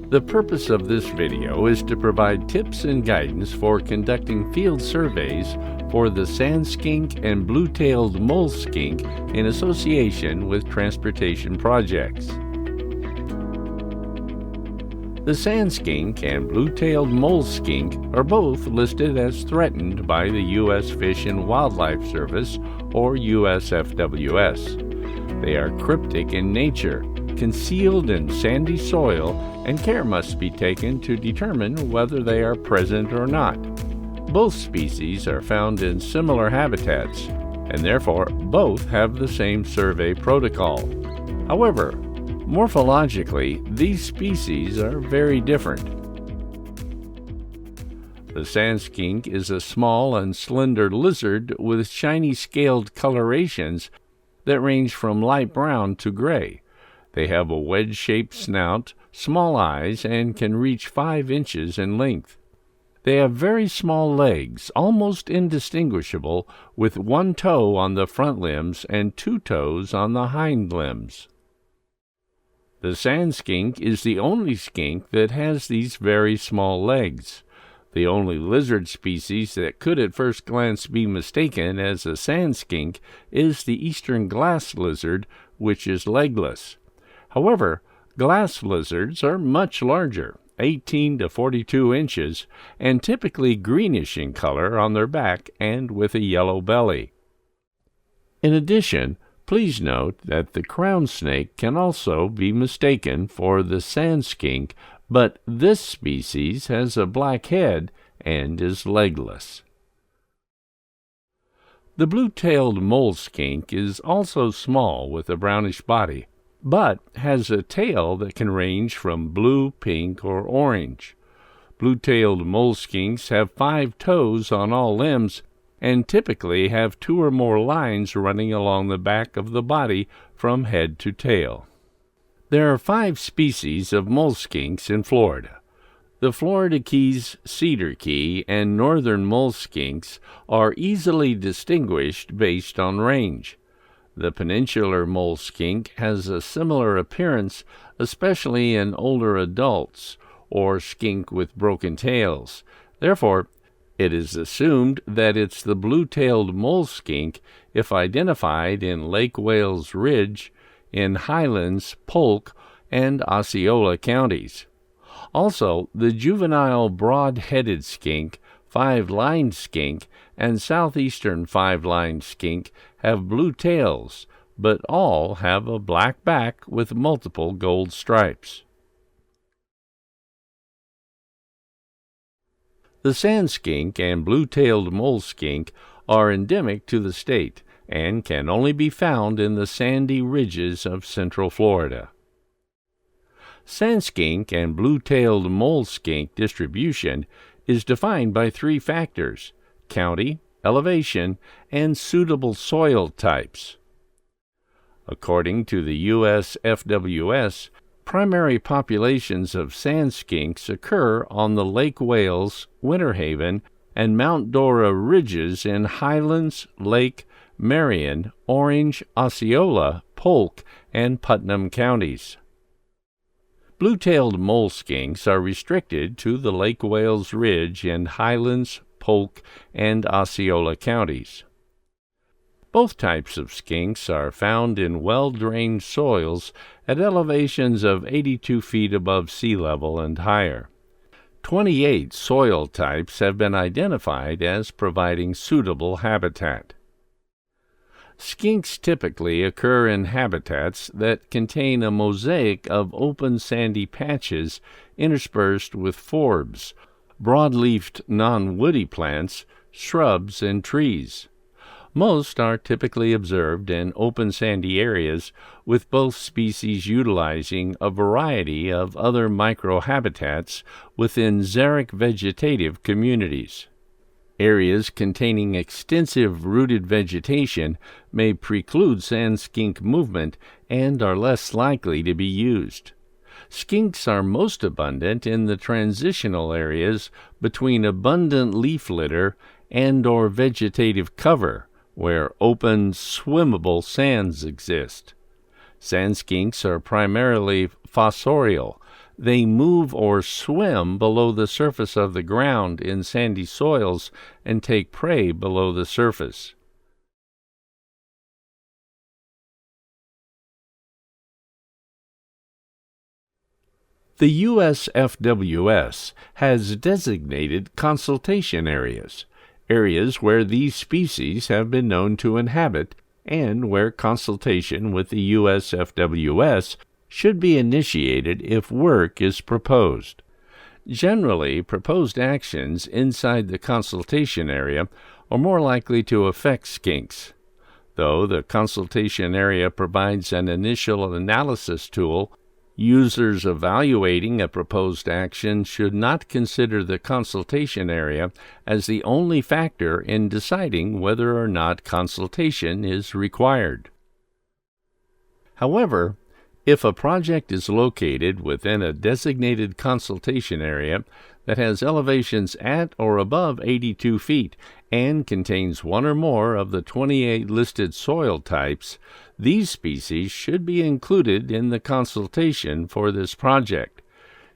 The purpose of this video is to provide tips and guidance for conducting field surveys for the sand skink and blue-tailed mole skink in association with transportation projects. The sand skink and blue-tailed mole skink are both listed as threatened by the U.S. Fish and Wildlife Service, or USFWS. They are cryptic in nature, concealed in sandy soil, and care must be taken to determine whether they are present or not. Both species are found in similar habitats, and therefore both have the same survey protocol. However, morphologically, these species are very different. The sand skink is a small and slender lizard with shiny scaled colorations that range from light brown to gray. They have a wedge-shaped snout, small eyes, and can reach 5 inches in length. They have very small legs, almost indistinguishable, with 1 toe on the front limbs and 2 toes on the hind limbs. The sand skink is the only skink that has these very small legs. The only lizard species that could at first glance be mistaken as a sand skink is the eastern glass lizard, which is legless. However, glass lizards are much larger, 18 to 42 inches, and typically greenish in color on their back and with a yellow belly. In addition, please note that the crown snake can also be mistaken for the sand skink, but this species has a black head and is legless. The blue-tailed mole skink is also small with a brownish body, but has a tail that can range from blue, pink, or orange. Blue-tailed mole skinks have 5 toes on all limbs and typically have 2 or more lines running along the back of the body from head to tail. There are 5 species of mole skinks in Florida. The Florida Keys cedar key and northern mole skinks are easily distinguished based on range. The peninsular mole skink has a similar appearance, especially in older adults, or skink with broken tails. Therefore, it is assumed that it's the blue-tailed mole skink if identified in Lake Wales Ridge, in Highlands, Polk, and Osceola counties. Also, the juvenile broad-headed skink, 5-lined skink, and southeastern 5-lined skink have blue tails, but all have a black back with multiple gold stripes. The sand skink and blue-tailed mole skink are endemic to the state and can only be found in the sandy ridges of central Florida. Sand skink and blue-tailed mole skink distribution is defined by 3 factors: county, elevation, and suitable soil types. According to the USFWS, primary populations of sand skinks occur on the Lake Wales, Winter Haven, and Mount Dora ridges in Highlands, Lake, Marion, Orange, Osceola, Polk, and Putnam counties. Blue-tailed mole skinks are restricted to the Lake Wales Ridge and Highlands, Polk, and Osceola counties. Both types of skinks are found in well-drained soils at elevations of 82 feet above sea level and higher. 28 soil types have been identified as providing suitable habitat. Skinks typically occur in habitats that contain a mosaic of open sandy patches interspersed with forbs, broad-leafed non-woody plants, shrubs, and trees. Most are typically observed in open sandy areas, with both species utilizing a variety of other microhabitats within xeric vegetative communities. Areas containing extensive rooted vegetation may preclude sand skink movement and are less likely to be used. Skinks are most abundant in the transitional areas between abundant leaf litter and/or vegetative cover, where open, swimmable sands exist. Sand skinks are primarily fossorial. They move or swim below the surface of the ground in sandy soils and take prey below the surface. The USFWS has designated consultation areas, areas where these species have been known to inhabit and where consultation with the USFWS should be initiated if work is proposed. Generally, proposed actions inside the consultation area are more likely to affect skinks. Though the consultation area provides an initial analysis tool, users evaluating a proposed action should not consider the consultation area as the only factor in deciding whether or not consultation is required. However, if a project is located within a designated consultation area that has elevations at or above 82 feet and contains one or more of the 28 listed soil types, these species should be included in the consultation for this project.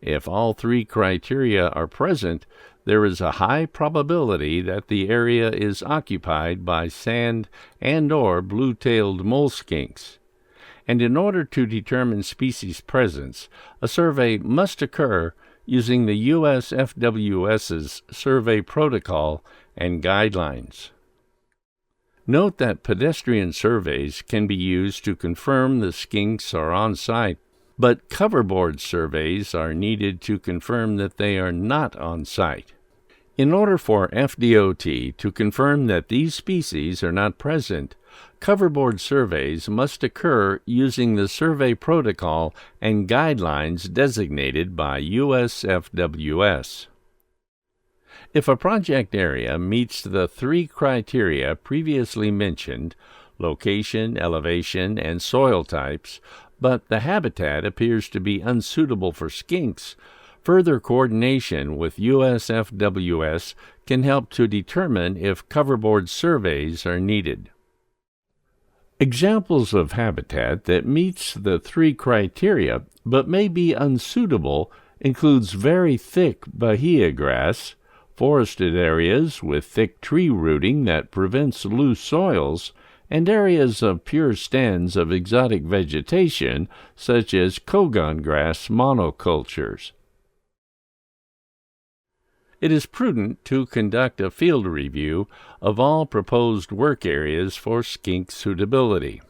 If all three criteria are present, there is a high probability that the area is occupied by sand and/or blue-tailed mole skinks. And in order to determine species presence, a survey must occur using the USFWS's survey protocol and guidelines. Note that pedestrian surveys can be used to confirm the skinks are on site, but coverboard surveys are needed to confirm that they are not on site. In order for FDOT to confirm that these species are not present, coverboard surveys must occur using the survey protocol and guidelines designated by USFWS. If a project area meets the three criteria previously mentioned, location, elevation, and soil types, but the habitat appears to be unsuitable for skinks, further coordination with USFWS can help to determine if coverboard surveys are needed. Examples of habitat that meets the three criteria but may be unsuitable includes very thick bahia grass, forested areas with thick tree rooting that prevents loose soils, and areas of pure stands of exotic vegetation such as kogon grass monocultures. It is prudent to conduct a field review of all proposed work areas for skink suitability.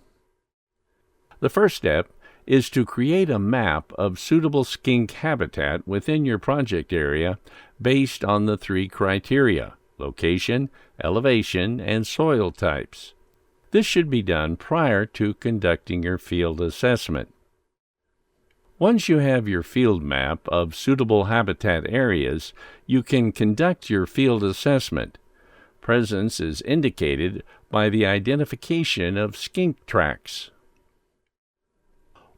The first step is to create a map of suitable skink habitat within your project area based on the three criteria: location, elevation, and soil types. This should be done prior to conducting your field assessment. Once you have your field map of suitable habitat areas, you can conduct your field assessment. Presence is indicated by the identification of skink tracks.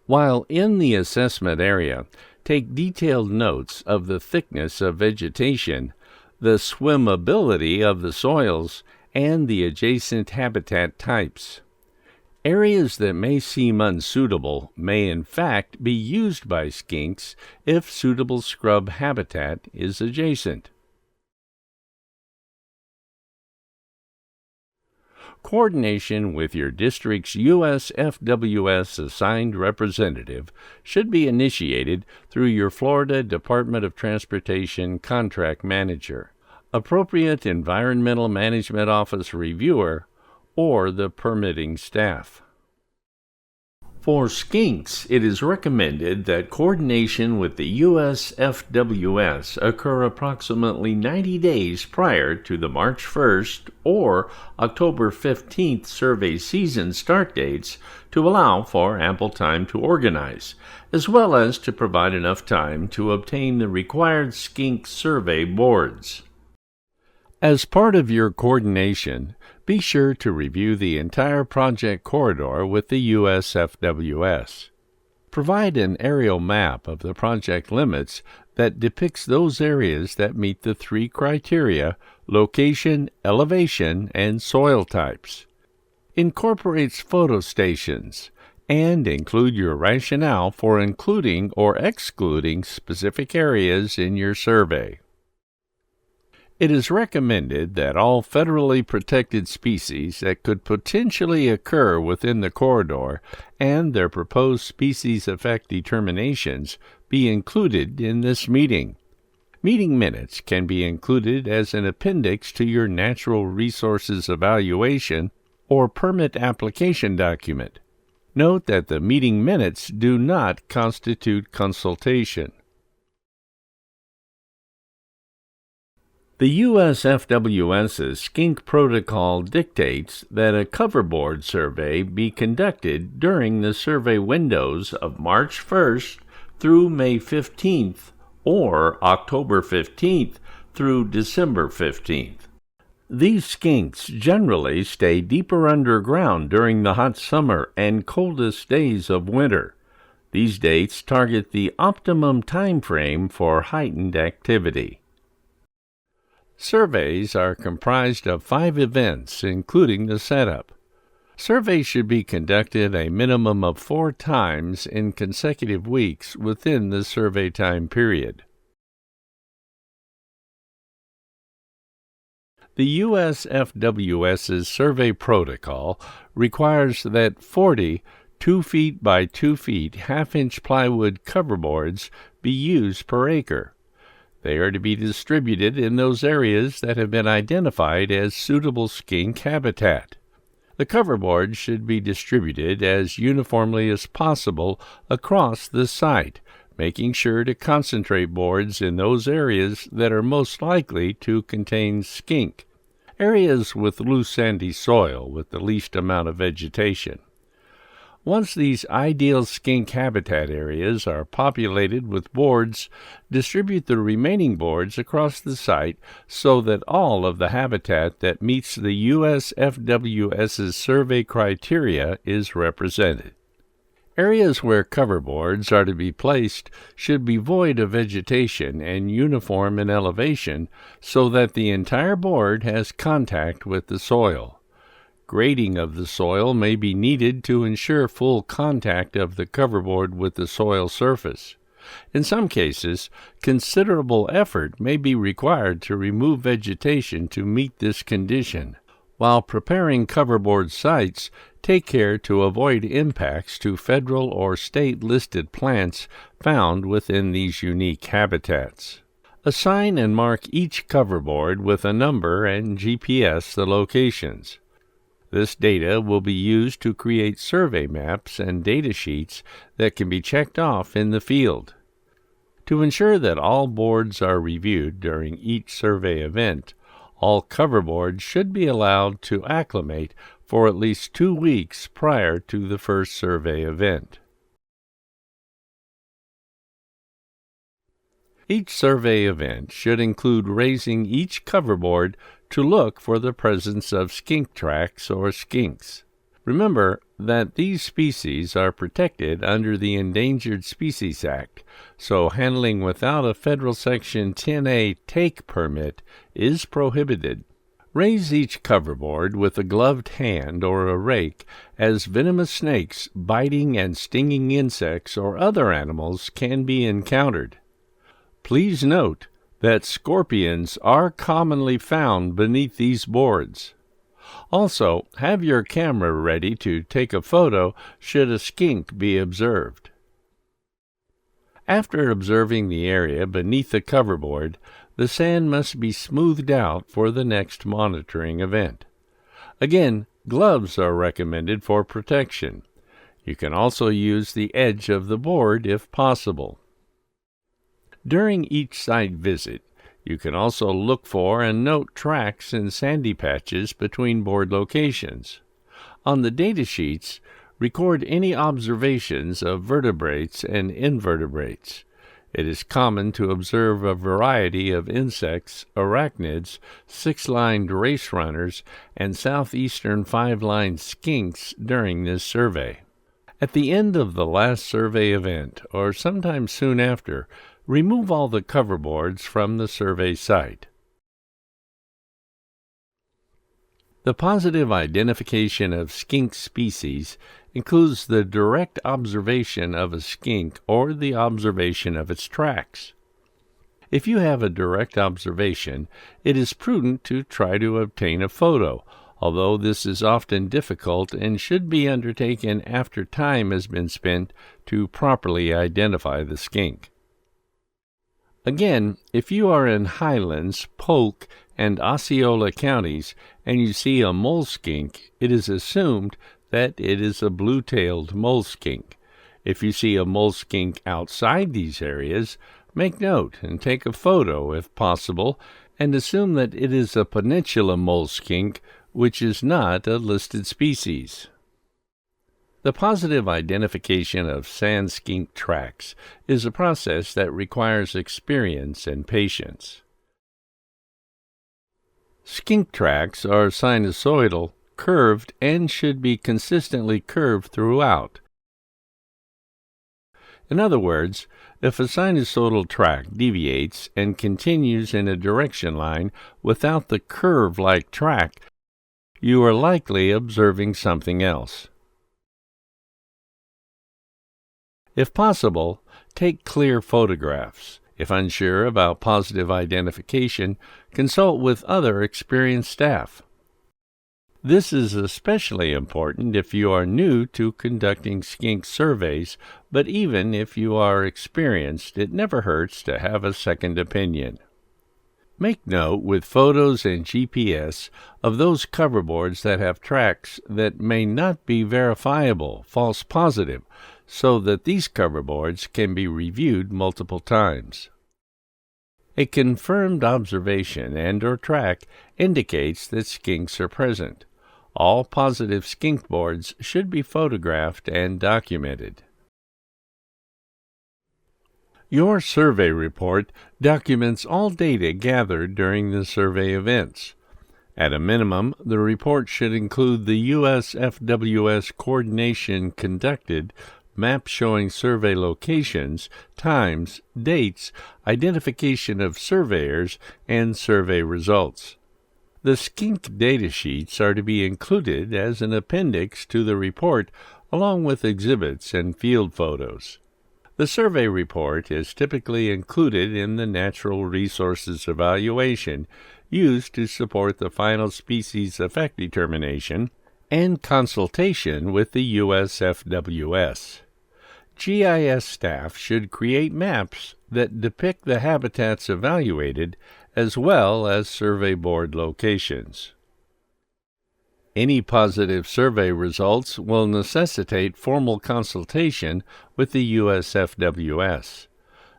While in the assessment area, take detailed notes of the thickness of vegetation, the swimmability of the soils, and the adjacent habitat types. Areas that may seem unsuitable may in fact be used by skinks if suitable scrub habitat is adjacent. Coordination with your district's USFWS assigned representative should be initiated through your Florida Department of Transportation contract manager, appropriate Environmental Management Office reviewer, or the permitting staff. For skinks, it is recommended that coordination with the USFWS occur approximately 90 days prior to the March 1st or October 15th survey season start dates to allow for ample time to organize, as well as to provide enough time to obtain the required skink survey boards. As part of your coordination, be sure to review the entire project corridor with the USFWS. Provide an aerial map of the project limits that depicts those areas that meet the three criteria: location, elevation, and soil types. Incorporates photo stations, and include your rationale for including or excluding specific areas in your survey. It is recommended that all federally protected species that could potentially occur within the corridor and their proposed species effect determinations be included in this meeting. Meeting minutes can be included as an appendix to your natural resources evaluation or permit application document. Note that the meeting minutes do not constitute consultation. The USFWS's skink protocol dictates that a coverboard survey be conducted during the survey windows of March 1st through May 15th or October 15th through December 15th. These skinks generally stay deeper underground during the hot summer and coldest days of winter. These dates target the optimum time frame for heightened activity. Surveys are comprised of 5 events, including the setup. Surveys should be conducted a minimum of 4 times in consecutive weeks within the survey time period. The USFWS's survey protocol requires that 40 2 feet by 2 feet half-inch plywood coverboards be used per acre. They are to be distributed in those areas that have been identified as suitable skink habitat. The coverboard should be distributed as uniformly as possible across the site, making sure to concentrate boards in those areas that are most likely to contain skink, areas with loose sandy soil with the least amount of vegetation. Once these ideal skink habitat areas are populated with boards, distribute the remaining boards across the site so that all of the habitat that meets the USFWS's survey criteria is represented. Areas where coverboards are to be placed should be void of vegetation and uniform in elevation so that the entire board has contact with the soil. Grading of the soil may be needed to ensure full contact of the coverboard with the soil surface. In some cases, considerable effort may be required to remove vegetation to meet this condition. While preparing coverboard sites, take care to avoid impacts to federal or state-listed plants found within these unique habitats. Assign and mark each coverboard with a number and GPS the locations. This data will be used to create survey maps and data sheets that can be checked off in the field. To ensure that all boards are reviewed during each survey event, all coverboards should be allowed to acclimate for at least 2 weeks prior to the first survey event. Each survey event should include raising each coverboard to look for the presence of skink tracks or skinks. Remember that these species are protected under the Endangered Species Act, so handling without a Federal Section 10A take permit is prohibited. Raise each coverboard with a gloved hand or a rake, as venomous snakes, biting and stinging insects or other animals can be encountered. Please note that scorpions are commonly found beneath these boards. Also, have your camera ready to take a photo should a skink be observed. After observing the area beneath the coverboard, the sand must be smoothed out for the next monitoring event. Again, gloves are recommended for protection. You can also use the edge of the board if possible. During each site visit, you can also look for and note tracks and sandy patches between board locations. On the data sheets, record any observations of vertebrates and invertebrates. It is common to observe a variety of insects, arachnids, six-lined race runners, and southeastern five-lined skinks during this survey. At the end of the last survey event, or sometime soon after, remove all the coverboards from the survey site. The positive identification of skink species includes the direct observation of a skink or the observation of its tracks. If you have a direct observation, it is prudent to try to obtain a photo, although this is often difficult and should be undertaken after time has been spent to properly identify the skink. Again, if you are in Highlands, Polk, and Osceola counties and you see a mole skink, it is assumed that it is a blue-tailed mole skink. If you see a mole skink outside these areas, make note and take a photo if possible, and assume that it is a peninsula mole skink, which is not a listed species. The positive identification of sand skink tracks is a process that requires experience and patience. Skink tracks are sinusoidal, curved, and should be consistently curved throughout. In other words, if a sinusoidal track deviates and continues in a direction line without the curve-like track, you are likely observing something else. If possible, take clear photographs. If unsure about positive identification, consult with other experienced staff. This is especially important if you are new to conducting skink surveys, but even if you are experienced, it never hurts to have a second opinion. Make note with photos and GPS of those coverboards that have tracks that may not be verifiable, false positive, so that these coverboards can be reviewed multiple times. A confirmed observation and/or track indicates that skinks are present. All positive skink boards should be photographed and documented. Your survey report documents all data gathered during the survey events. At a minimum, the report should include the USFWS coordination conducted, maps showing survey locations, times, dates, identification of surveyors, and survey results. The skink data sheets are to be included as an appendix to the report along with exhibits and field photos. The survey report is typically included in the natural resources evaluation used to support the final species effect determination and consultation with the USFWS. GIS staff should create maps that depict the habitats evaluated as well as survey board locations. Any positive survey results will necessitate formal consultation with the USFWS.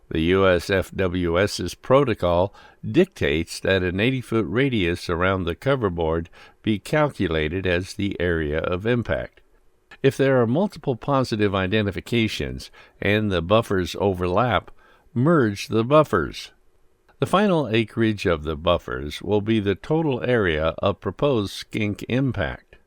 The USFWS's protocol dictates that an 80-foot radius around the coverboard be calculated as the area of impact. If there are multiple positive identifications and the buffers overlap, merge the buffers. The final acreage of the buffers will be the total area of proposed skink impact.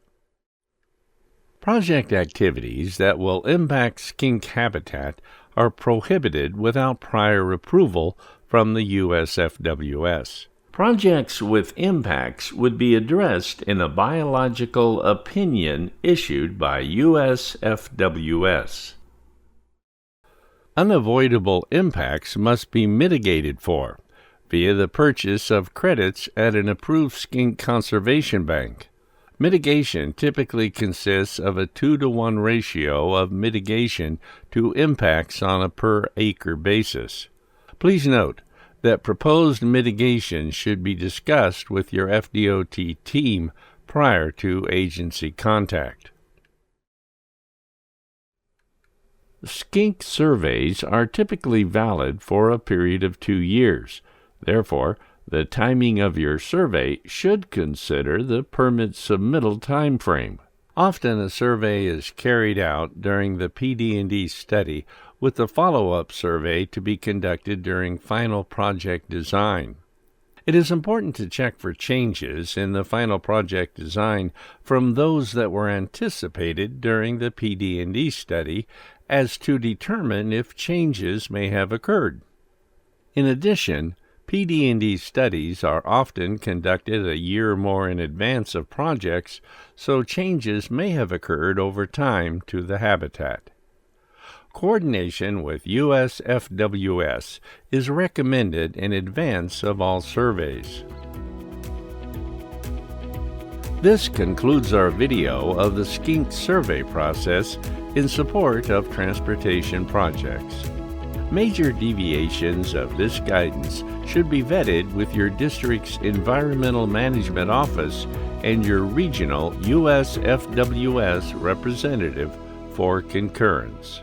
Project activities that will impact skink habitat are prohibited without prior approval from the USFWS. Projects with impacts would be addressed in a biological opinion issued by USFWS. Unavoidable impacts must be mitigated for via the purchase of credits at an approved skink conservation bank. Mitigation typically consists of a 2-to-1 ratio of mitigation to impacts on a per-acre basis. Please note that proposed mitigation should be discussed with your FDOT team prior to agency contact. Skink surveys are typically valid for a period of 2 years. Therefore, the timing of your survey should consider the permit submittal time frame. Often a survey is carried out during the PD&D study with the follow-up survey to be conducted during final project design. It is important to check for changes in the final project design from those that were anticipated during the PD&D study as to determine if changes may have occurred. In addition, PD&D studies are often conducted a year or more in advance of projects, so changes may have occurred over time to the habitat. Coordination with USFWS is recommended in advance of all surveys. This concludes our video of the skink survey process in support of transportation projects. Major deviations of this guidance should be vetted with your district's Environmental Management Office and your regional USFWS representative for concurrence.